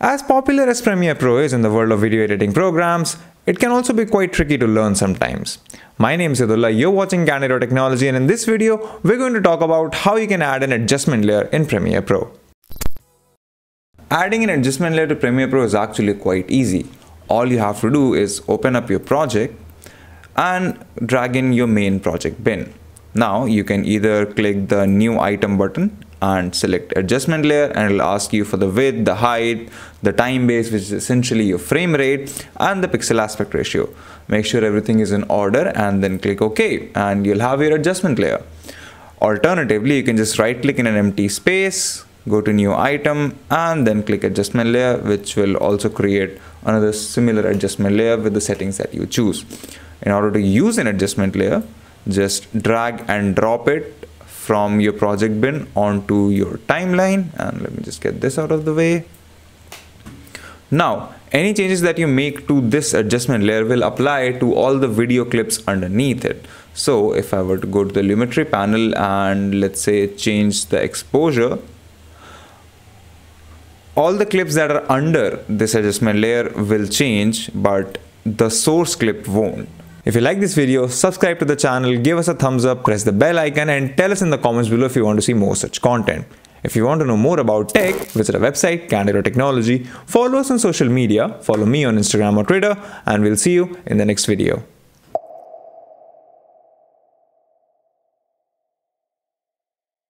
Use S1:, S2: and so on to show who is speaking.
S1: As popular as Premiere Pro is in the world of video editing programs, it can also be quite tricky to learn sometimes. My name is Yadullah, you're watching Candid.Technology, and in this video, we're going to talk about how you can add an adjustment layer in Premiere Pro. Adding an adjustment layer to Premiere Pro is actually quite easy. All you have to do is open up your project and drag in your main project bin. Now you can either click the new item button and select adjustment layer, and it'll ask you for the width, the height, the time base, which is essentially your frame rate, and the pixel aspect ratio. Make sure everything is in order and then click OK, and you'll have your adjustment layer. Alternatively, you can just right click in an empty space, go to new item, and then click adjustment layer, which will also create another similar adjustment layer with the settings that you choose. In order to use an adjustment layer, just drag and drop it from your project bin onto your timeline, and let me just get this out of the way. Now, any changes that you make to this adjustment layer will apply to all the video clips underneath it. So if I were to go to the Lumetri panel and let's say change the exposure, all the clips that are under this adjustment layer will change, but the source clip won't. If you like this video, subscribe to the channel, give us a thumbs up, press the bell icon, and tell us in the comments below if you want to see more such content. If you want to know more about tech, visit our website, Candid.Technology. Follow us on social media, follow me on Instagram or Twitter, and we'll see you in the next video.